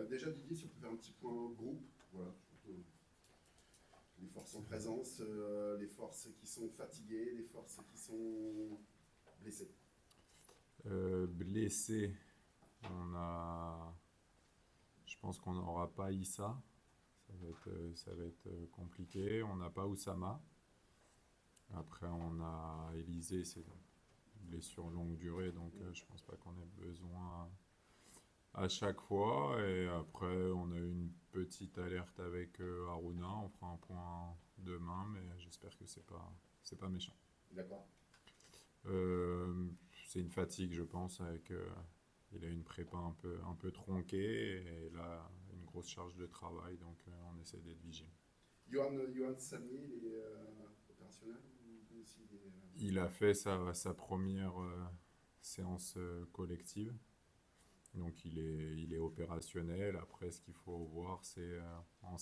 Déjà Didier, si on peut faire un petit point groupe, voilà, surtout les forces en présence, les forces qui sont fatiguées, les forces qui sont blessées. Blessé, je pense qu'on n'aura pas Issa. Ça va être compliqué. On n'a pas Oussama. Après, on a Élysée, c'est une blessure longue durée, donc je pense pas qu'on ait besoin à chaque fois. Et après, on a eu une petite alerte avec Aruna. On fera un point demain, mais j'espère que c'est pas méchant. D'accord. Euh, c'est une fatigue, je pense, il a une prépa un peu tronquée et là, une grosse charge de travail, donc on essaie d'être vigilant. Johan Samier, il est opérationnel ou aussi Il a fait sa première séance collective, donc il est opérationnel. Après, ce qu'il faut voir, c'est en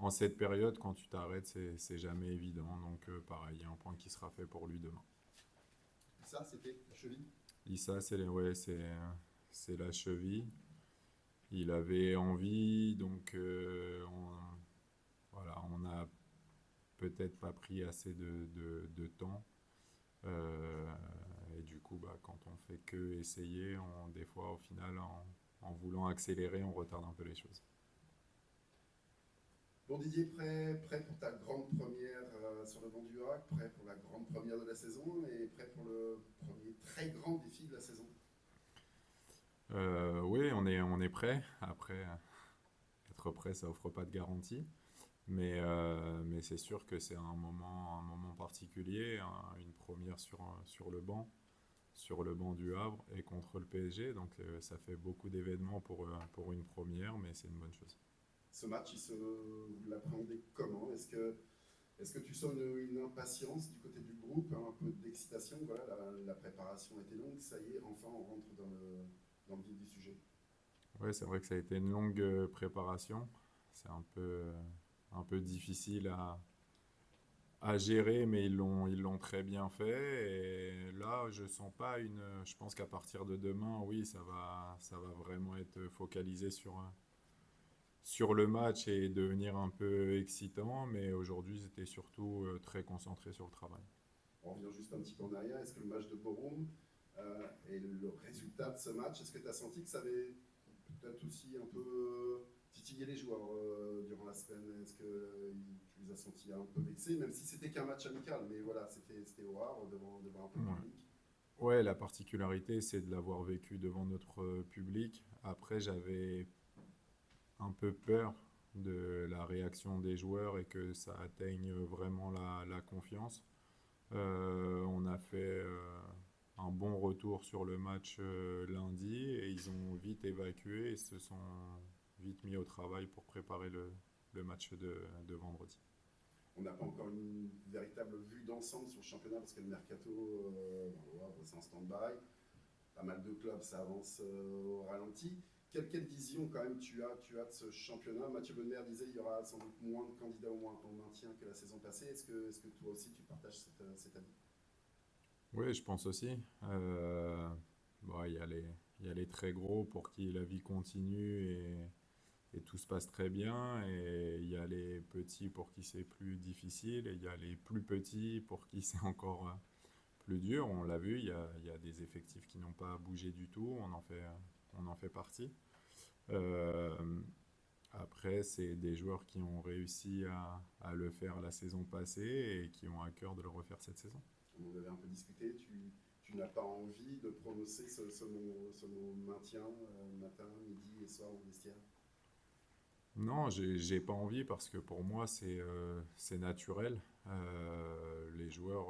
cette période, quand tu t'arrêtes, c'est jamais évident. Donc, pareil, il y a un point qui sera fait pour lui demain. Ça, c'était la cheville. Issa, c'est la cheville. Il avait envie, donc voilà, on n'a peut-être pas pris assez de temps. Euh, et du coup, bah, quand on fait que essayer, des fois, au final, en voulant accélérer, on retarde un peu les choses. Bon Didier, prêt pour ta grande première sur le banc du Hack, prêt pour la grande première de la saison et prêt pour le premier très grand défi de la saison. Oui, on est prêt. Après, être prêt, ça offre pas de garantie. Mais c'est sûr que c'est un moment particulier, une première sur le banc du Havre et contre le PSG. Donc ça fait beaucoup d'événements pour une première, mais c'est une bonne chose. Ce match, vous l'appréhendez comment? Est-ce que tu sens une impatience du côté du groupe, un peu d'excitation? Voilà, la préparation était longue, ça y est, enfin on rentre dans le vif du sujet. Ouais, c'est vrai que ça a été une longue préparation. C'est un peu difficile à gérer, mais ils l'ont très bien fait. Et là, je sens pas une. Je pense qu'à partir de demain, oui, ça va vraiment être focalisé sur le match et devenir un peu excitant. Mais aujourd'hui, c'était surtout très concentré sur le travail. On revient juste un petit peu en arrière. Est-ce que le match de Borum et le résultat de ce match, est-ce que tu as senti que ça avait peut-être aussi un peu titillé les joueurs durant la semaine? Est-ce que tu les as sentis un peu vexés, même si c'était qu'un match amical, mais voilà, c'était au Havre devant un peu de Ouais. public. Ouais, la particularité, c'est de l'avoir vécu devant notre public. Après, j'avais un peu peur de la réaction des joueurs et que ça atteigne vraiment la confiance. On a fait un bon retour sur le match lundi et ils ont vite évacué et se sont vite mis au travail pour préparer le match de vendredi. On n'a pas encore une véritable vue d'ensemble sur le championnat parce que le mercato, voilà, c'est en stand-by. Pas mal de clubs, ça avance au ralenti. Quelle vision quand même tu as de ce championnat? Mathieu Bonnemer disait qu'il y aura sans doute moins de candidats au maintien que la saison passée. Est-ce que toi aussi tu partages cet avis? Oui, je pense aussi. Bon, il y a les très gros pour qui la vie continue et tout se passe très bien. Et il y a les petits pour qui c'est plus difficile. Et il y a les plus petits pour qui c'est encore plus dur. On l'a vu, il y a des effectifs qui n'ont pas bougé du tout. On en fait partie. Euh, Après, c'est des joueurs qui ont réussi à le faire la saison passée et qui ont à cœur de le refaire cette saison. On en avait un peu discuté. Tu n'as pas envie de prononcer ce mot maintien matin, midi et soir au vestiaire? Non, j'ai pas envie parce que pour moi c'est naturel. Les joueurs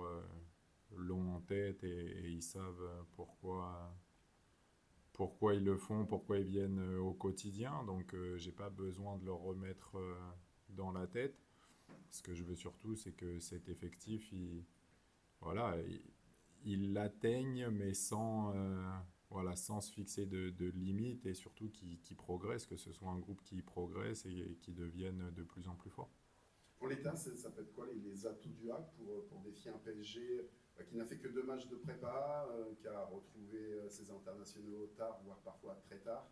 l'ont en tête et ils savent pourquoi ils le font, pourquoi ils viennent au quotidien. Donc j'ai pas besoin de leur remettre dans la tête. Ce que je veux surtout, c'est que cet effectif, voilà, ils l'atteignent, mais voilà, sans se fixer de limites et surtout qui progresse, que ce soit un groupe qui progresse et qui devienne de plus en plus fort. En l'état, ça peut être quoi les atouts du HAC pour défier un PSG qui n'a fait que 2 matchs de prépa, qui a retrouvé ses internationaux tard, voire parfois très tard?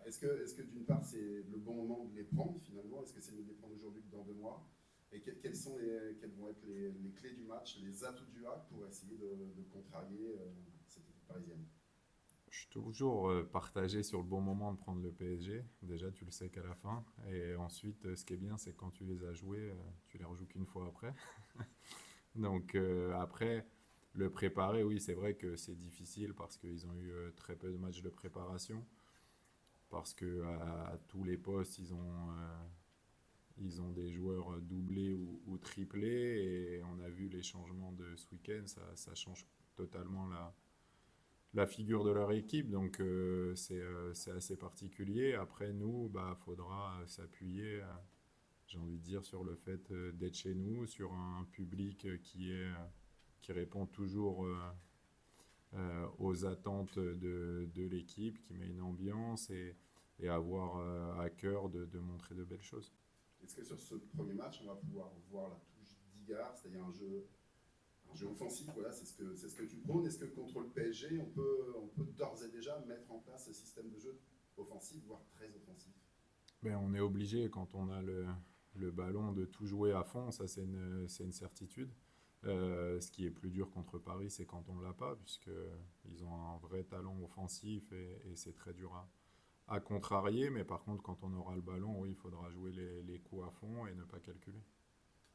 Est-ce que d'une part c'est le bon moment de les prendre finalement? Est-ce que c'est mieux de les prendre aujourd'hui que dans 2 mois? Et quelles vont être les clés du match, les atouts du HAC pour essayer de contrarier cette équipe parisienne? Je suis toujours partagé sur le bon moment de prendre le PSG. Déjà, tu le sais qu'à la fin. Et ensuite, ce qui est bien, c'est que quand tu les as joués, tu les rejoues qu'une fois après. Donc après, le préparer, oui, c'est vrai que c'est difficile parce qu'ils ont eu très peu de matchs de préparation. Parce que à tous les postes, ils ont des joueurs doublés ou triplés. Et on a vu les changements de ce week-end. Ça change totalement la figure de leur équipe, donc c'est assez particulier. Après, nous, bah, faudra s'appuyer, j'ai envie de dire, sur le fait d'être chez nous, sur un public qui répond toujours aux attentes de l'équipe, qui met une ambiance et avoir à cœur de montrer de belles choses. Est-ce que sur ce premier match, on va pouvoir voir la touche d'Igard, c'est-à-dire un jeu offensif, voilà, c'est ce que tu prônes. Est-ce que contre le PSG, on peut d'ores et déjà mettre en place ce système de jeu offensif, voire très offensif? Ben, on est obligé, quand on a le ballon, de tout jouer à fond, ça c'est une certitude. Ce qui est plus dur contre Paris, c'est quand on ne l'a pas, puisqu'ils ont un vrai talent offensif et c'est très dur à contrarier. Mais par contre, quand on aura le ballon, oui, il faudra jouer les coups à fond et ne pas calculer.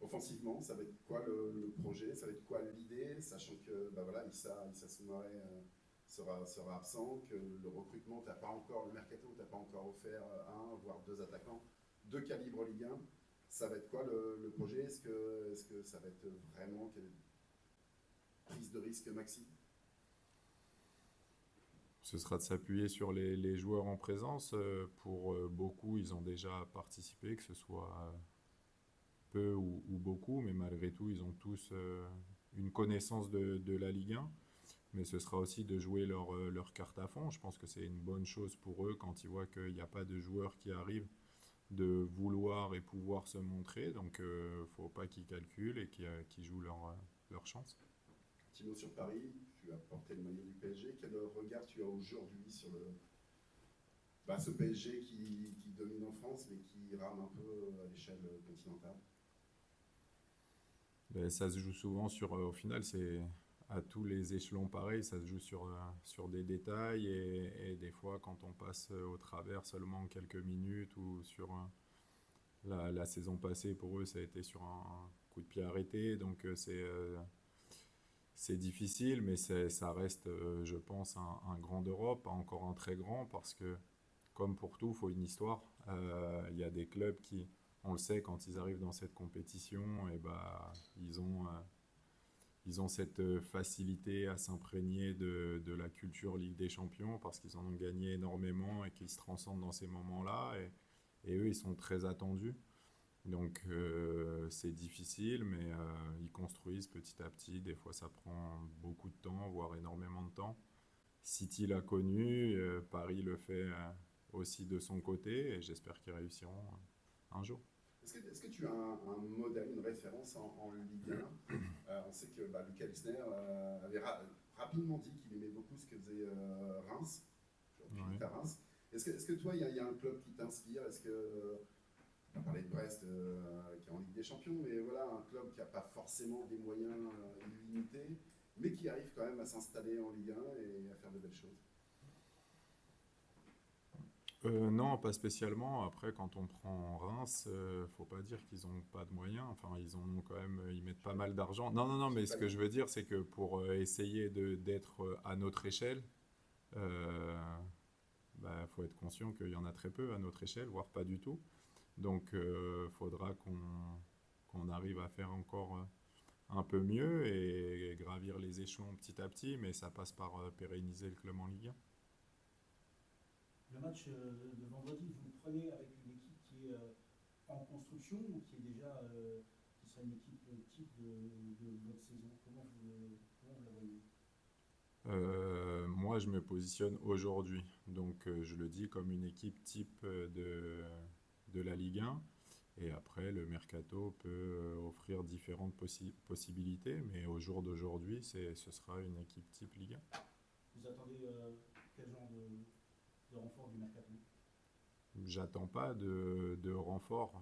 Offensivement, ça va être quoi le projet? Ça va être quoi l'idée? Sachant que bah voilà, Issa Soumaré sera absent, que le recrutement, t'as pas encore, le mercato, t'as pas encore offert un, voire deux attaquants de calibre Ligue 1. Ça va être quoi le projet? Est-ce que ça va être vraiment quelle prise de risque maxi? Ce sera de s'appuyer sur les joueurs en présence. Pour beaucoup, ils ont déjà participé, que ce soit peu ou beaucoup, mais malgré tout, ils ont tous une connaissance de la Ligue 1. Mais ce sera aussi de jouer leur carte à fond. Je pense que c'est une bonne chose pour eux quand ils voient qu'il n'y a pas de joueurs qui arrivent de vouloir et pouvoir se montrer. Donc, il ne faut pas qu'ils calculent et qu'ils jouent leur chance. Petit mot sur Paris, tu as porté le maillot du PSG. Quel regard tu as aujourd'hui sur ce PSG qui domine en France, mais qui rame un peu à l'échelle continentale? Ben, ça se joue souvent au final, c'est à tous les échelons pareil, ça se joue sur des détails et des fois quand on passe au travers seulement quelques minutes ou la saison passée pour eux ça a été sur un coup de pied arrêté, donc c'est difficile, mais ça reste, je pense, un grand d'Europe, pas encore un très grand, parce que, comme pour tout, il faut une histoire. Il y a des clubs qui, on le sait, quand ils arrivent dans cette compétition, et bah, ils ont cette facilité à s'imprégner de la culture Ligue des Champions, parce qu'ils en ont gagné énormément et qu'ils se transcendent dans ces moments-là. Et eux, ils sont très attendus. Donc c'est difficile, mais ils construisent petit à petit. Des fois, ça prend beaucoup de temps, voire énormément de temps. City l'a connu, Paris le fait aussi de son côté, et j'espère qu'ils réussiront un jour. Est-ce que tu as un modèle, une référence en Ligue 1? On sait que Lucas Lussner avait rapidement dit qu'il aimait beaucoup ce que faisait Reims, Ouais. à Reims. Est-ce que toi, il y a un club qui t'inspire? On a parlé de Brest qui est en Ligue des Champions, mais voilà, un club qui n'a pas forcément des moyens illimités, mais qui arrive quand même à s'installer en Ligue 1 et à faire de belles choses? Non, pas spécialement. Après, quand on prend Reims, faut pas dire qu'ils ont pas de moyens. Enfin, ils en ont quand même, ils mettent pas mal d'argent. Non, non, non, Je mais dis ce pas que non. je veux dire, c'est que pour essayer d'être à notre échelle, euh, bah, faut être conscient qu'il y en a très peu à notre échelle, voire pas du tout. Donc, faudra qu'on arrive à faire encore un peu mieux et gravir les échelons petit à petit, mais ça passe par pérenniser le club en Ligue 1. Le match de vendredi, vous le prenez avec une équipe qui est en construction ou qui est déjà qui sera une équipe type de votre saison? Comment vous la voyez? Moi, je me positionne aujourd'hui, donc je le dis comme une équipe type de la Ligue 1. Et après, le mercato peut offrir différentes possibilités, mais au jour d'aujourd'hui, ce sera une équipe type Ligue 1. Vous attendez quel genre de renfort du mercato? J'attends pas de renfort.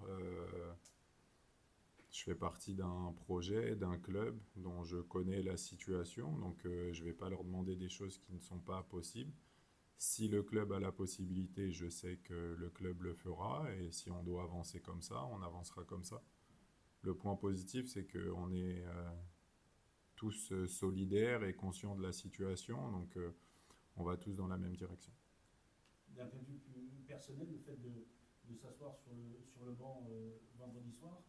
Je fais partie d'un projet, d'un club dont je connais la situation, donc je vais pas leur demander des choses qui ne sont pas possibles. Si le club a la possibilité, je sais que le club le fera, et si on doit avancer comme ça, on avancera comme ça. Le point positif, c'est qu'on est tous solidaires et conscients de la situation, donc on va tous dans la même direction. D'un point de vue plus personnel, le fait de s'asseoir sur le banc vendredi soir,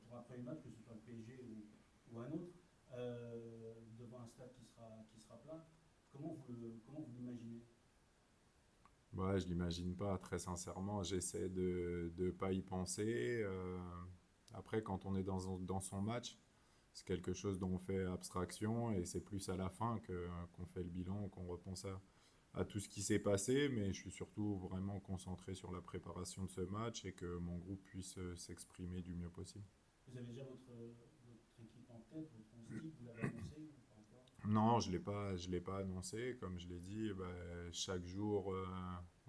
pour un premier match, que ce soit le PSG ou un autre, devant un stade qui sera plein, comment vous l'imaginez? Ouais, je l'imagine pas, très sincèrement. J'essaie de ne pas y penser. Après, quand on est dans son match, c'est quelque chose dont on fait abstraction et c'est plus à la fin qu'on fait le bilan, qu'on repense à tout ce qui s'est passé. Mais je suis surtout vraiment concentré sur la préparation de ce match et que mon groupe puisse s'exprimer du mieux possible. Vous avez déjà votre équipe en tête, votre 11 type, vous l'avez annoncé ou pas encore? Non, je l'ai pas annoncé. Comme je l'ai dit, chaque jour,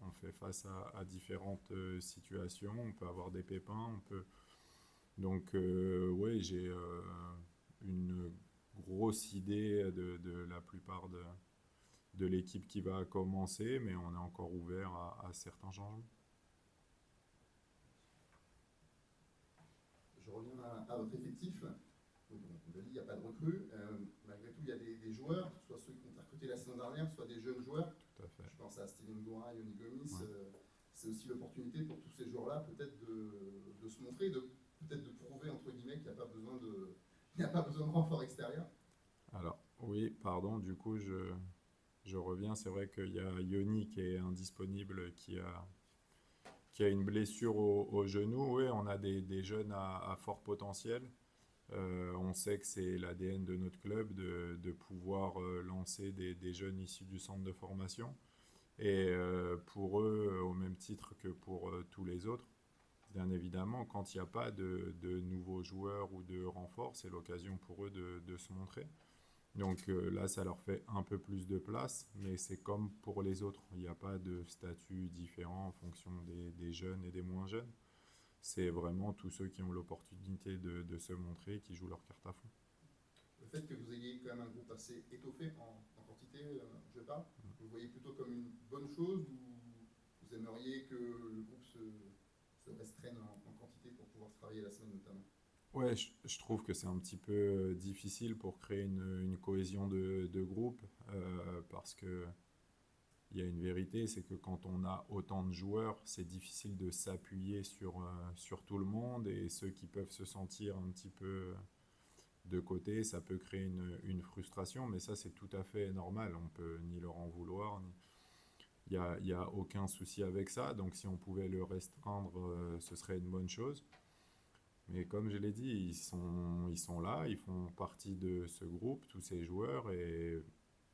on fait face à différentes situations. On peut avoir des pépins, on peut. Donc, oui, j'ai une grosse idée de la plupart de l'équipe qui va commencer, mais on est encore ouvert à certains changements. Je reviens à votre effectif. Donc, on l'a dit, il n'y a pas de recrues. Malgré tout, il y a des joueurs, soit ceux qui ont été recrutés la saison dernière, soit des jeunes joueurs. Tout à fait. Je pense à Steven Goura, Yoni Gomis. Ouais. C'est aussi l'opportunité pour tous ces joueurs-là, peut-être de se montrer, peut-être de prouver, entre guillemets, qu'il n'y a pas besoin il n'y a pas besoin de renfort extérieur. Alors, oui, pardon, du coup, je reviens. C'est vrai qu'il y a Yoni qui est indisponible, qui a une blessure au genou. Oui, on a des jeunes à fort potentiel. On sait que c'est l'ADN de notre club de pouvoir lancer des jeunes issus du centre de formation. Et pour eux, au même titre que pour tous les autres, bien évidemment, quand il n'y a pas de nouveaux joueurs ou de renforts, c'est l'occasion pour eux de se montrer. Donc là, ça leur fait un peu plus de place, mais c'est comme pour les autres. Il n'y a pas de statut différent en fonction des jeunes et des moins jeunes. C'est vraiment tous ceux qui ont l'opportunité de se montrer, qui jouent leur carte à fond. Le fait que vous ayez quand même un groupe assez étoffé en quantité, je parle, vous le voyez plutôt comme une bonne chose ou vous aimeriez que le groupe se restreigne en quantité pour pouvoir travailler la semaine notamment? Ouais, je trouve que c'est un petit peu difficile pour créer une cohésion de groupe parce que il y a une vérité, c'est que quand on a autant de joueurs, c'est difficile de s'appuyer sur tout le monde et ceux qui peuvent se sentir un petit peu de côté, ça peut créer une frustration, mais ça c'est tout à fait normal, on peut ni leur en vouloir, il y a aucun souci avec ça, donc si on pouvait le restreindre, ce serait une bonne chose. Mais comme je l'ai dit, ils sont là, ils font partie de ce groupe, tous ces joueurs, et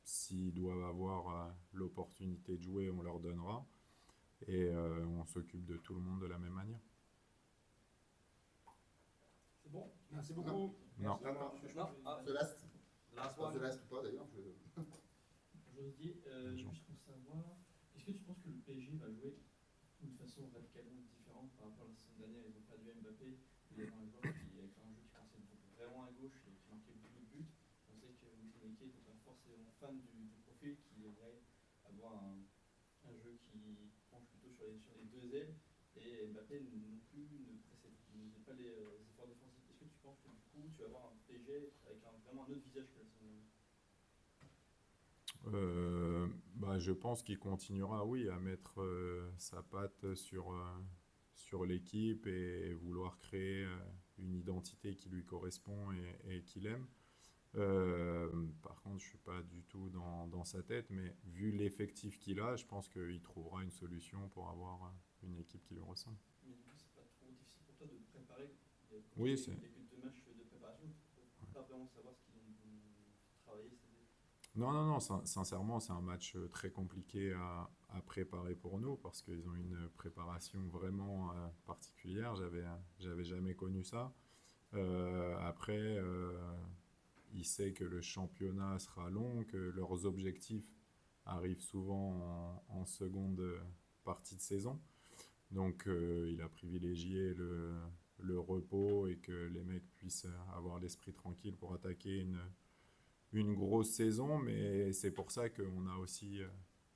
s'ils doivent avoir l'opportunité de jouer, on leur donnera. Et on s'occupe de tout le monde de la même manière. C'est bon, merci beaucoup. Non. The last ou pas d'ailleurs. J'ose dire, juste pour savoir, est-ce que tu penses que le PSG va jouer d'une façon radicalement différente par rapport à la saison dernière? Ils ont perdu Mbappé, il y avait un joueur qui avec un jeu qui pensait vraiment à gauche et qui marquait beaucoup de buts. On sait que Enrique n'était pas forcément fan du profil, qui aimerait avoir un jeu qui penche plutôt sur les deux ailes. Et Mbappé non plus ne faisait pas les efforts défensifs. Est-ce que tu penses que du coup tu vas avoir un PSG avec vraiment un autre visage que la saison dernière? Je pense qu'il continuera, oui, à mettre sa patte sur l'équipe et vouloir créer une identité qui lui correspond et qu'il aime. Par contre, je ne suis pas du tout dans sa tête, mais vu l'effectif qu'il a, je pense qu'il trouvera une solution pour avoir une équipe qui lui ressemble. Mais du coup, c'est pas trop difficile pour toi de préparer. Oui, il n'y a que 2 matchs de préparation, tu ne peux pas vraiment savoir ce qu'ils vont travailler. Non, sincèrement, c'est un match très compliqué à préparer pour nous parce qu'ils ont une préparation vraiment particulière. J'avais jamais connu ça. Après, il sait que le championnat sera long, que leurs objectifs arrive souvent en seconde partie de saison. Donc il a privilégié le repos et que les mecs puissent avoir l'esprit tranquille pour attaquer une grosse saison. Mais c'est pour ça qu'on a aussi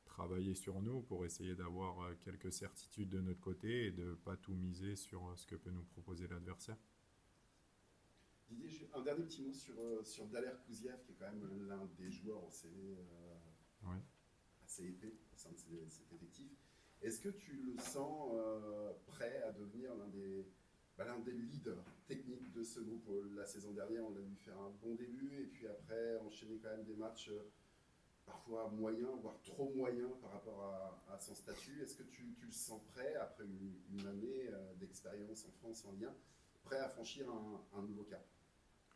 travaillé sur nous pour essayer d'avoir quelques certitudes de notre côté et de ne pas tout miser sur ce que peut nous proposer l'adversaire. Didier, un dernier petit mot sur Daler Kouziev, qui est quand même l'un des joueurs au CV Oui. assez épais au sein de cet effectif. Est-ce que tu le sens prêt à devenir l'un des leaders techniques de ce groupe? La saison dernière, on l'a vu faire un bon début et puis après enchaîner quand même des matchs parfois moyens, voire trop moyens par rapport à son statut. Est-ce que tu le sens prêt, après une année d'expérience en France en Ligue 1, prêt à franchir un nouveau cap?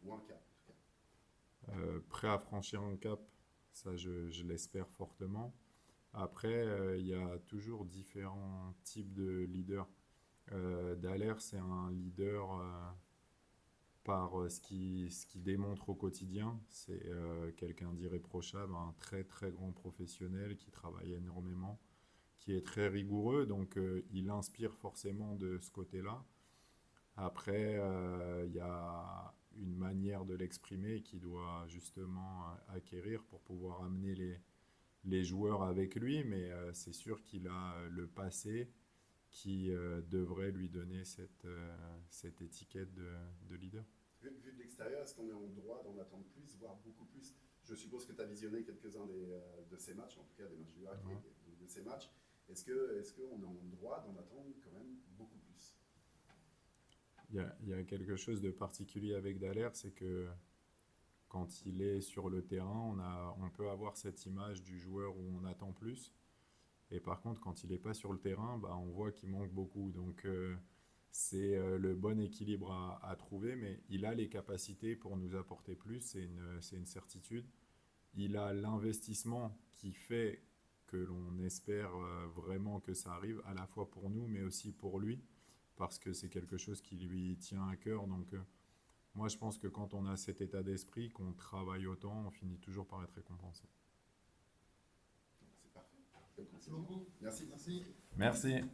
Ou un cap, en tout cas. Prêt à franchir un cap, ça je l'espère fortement. Après, il y a toujours différents types de leaders. Daler, c'est un leader par ce qu'il démontre au quotidien. C'est quelqu'un d'irréprochable, un très très grand professionnel qui travaille énormément, qui est très rigoureux, donc il inspire forcément de ce côté-là. Après, il y a une manière de l'exprimer qu'il doit justement acquérir pour pouvoir amener les joueurs avec lui, mais c'est sûr qu'il a le passé qui devrait lui donner cette étiquette de leader. Vu de l'extérieur, est-ce qu'on est en droit d'en attendre plus, voire beaucoup plus? Je suppose que tu as visionné quelques-uns de ces matchs, en tout cas des matchs du Hack et de ces matchs. Est-ce qu'on est en droit d'en attendre quand même beaucoup plus? Il y a quelque chose de particulier avec Daler, c'est que quand il est sur le terrain, on peut avoir cette image du joueur où on attend plus. Et par contre, quand il n'est pas sur le terrain, bah, on voit qu'il manque beaucoup. Donc c'est le bon équilibre à trouver, mais il a les capacités pour nous apporter plus, c'est une certitude. Il a l'investissement qui fait que l'on espère vraiment que ça arrive, à la fois pour nous, mais aussi pour lui, parce que c'est quelque chose qui lui tient à cœur. Donc moi, je pense que quand on a cet état d'esprit, qu'on travaille autant, on finit toujours par être récompensé. C'est parfait. Merci beaucoup. Merci. Merci.